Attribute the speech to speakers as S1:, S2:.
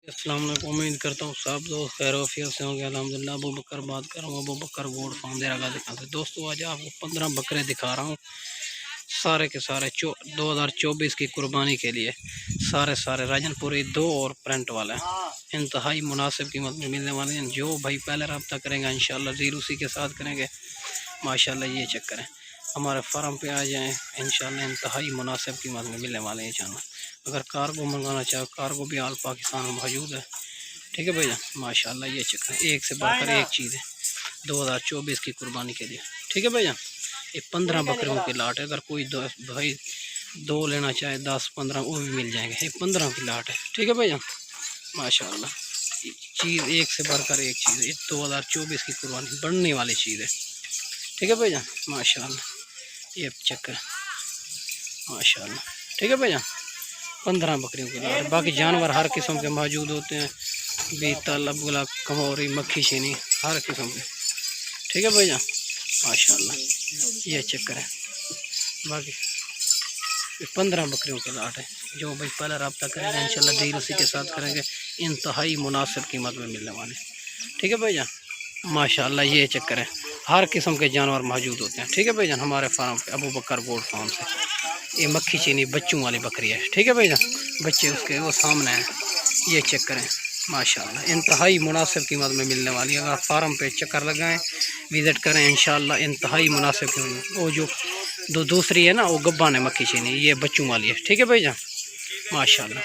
S1: السلام علیکم، امید کرتا ہوں سب دوست خیر و عافیت سے ہوں گے الحمدللہ۔ ابو بکر بات کر رہا ہوں، ابو بکر گوڈ فارم دیرہ غازی خان سے۔ دوستو آج آپ کو 15 بکرے دکھا رہا ہوں، سارے کے سارے 2024 کی قربانی کے لیے، سارے راجن پوری 2 اور پرنٹ والے ہیں، انتہائی مناسب قیمت میں ملنے والے ہیں۔ جو بھائی پہلے رابطہ کریں گے انشاءاللہ زیر اسی کے ساتھ کریں گے ماشاءاللہ۔ یہ چیک کریں، ہمارے فارم پہ آ جائیں انشاءاللہ، انتہائی مناسب قیمت میں ملنے والے ہیں جانور۔ اگر کارگو منگانا چاہو کارگو بھی آل پاکستان میں موجود ہے، ٹھیک ہے بھائی جان ماشاءاللہ۔ یہ چیک کریں، ایک سے بڑھ کر ایک چیز ہے 2024 کی قربانی کے لیے، ٹھیک ہے بھائی جان۔ یہ 15 بکریوں کی لاٹ ہے، اگر کوئی بھائی 2 لینا چاہے 10-15 وہ بھی مل جائیں گے۔ یہ 15 کی لاٹ ہے، ٹھیک ہے بھائی جان ماشاءاللہ۔ چیز ایک سے بڑھ کر ایک چیز ہے، یہ 2024 کی قربانی بڑھنے والی چیز ہے، ٹھیک ہے بھائی جان ماشاءاللہ۔ یہ چیک کریں ماشاءاللہ، ٹھیک ہے بھائی جان 15 بکریوں کے لیے۔ باقی جانور ہر قسم کے موجود ہوتے ہیں، بیتل، ابگلا، کموری، مکھی چینی، ہر قسم کے، ٹھیک ہے بھائی جان ماشاءاللہ۔ یہ چیک کریں، باقی 15 بکریوں کے لاٹ ہے۔ جو بھائی پہلا رابطہ کریں گے انشاءاللہ ڈیل اسی کے ساتھ کریں گے، انتہائی مناسب قیمت میں ملنے والے، ٹھیک ہے بھائی جان ماشاءاللہ۔ یہ چیک کریں، ہر قسم کے جانور موجود ہوتے ہیں، ٹھیک ہے بھائی جان ہمارے فارم پہ ابو بکر گوڈ فارم سے۔ یہ مکھی چینی بچوں والی بکری ہے، ٹھیک ہے بھائی جان، بچے اس کے وہ سامنے ہیں۔ یہ چیک کریں ماشاءاللہ، انتہائی مناسب قیمت میں ملنے والی ہے۔ اگر فارم پہ چکر لگائیں وزٹ کریں انشاءاللہ، انتہائی مناسب قیمت۔ وہ جو دوسری ہے نا وہ گبان ہے مکھی چینی، یہ بچوں والی ہے، ٹھیک ہے بھائی جان ماشاءاللہ۔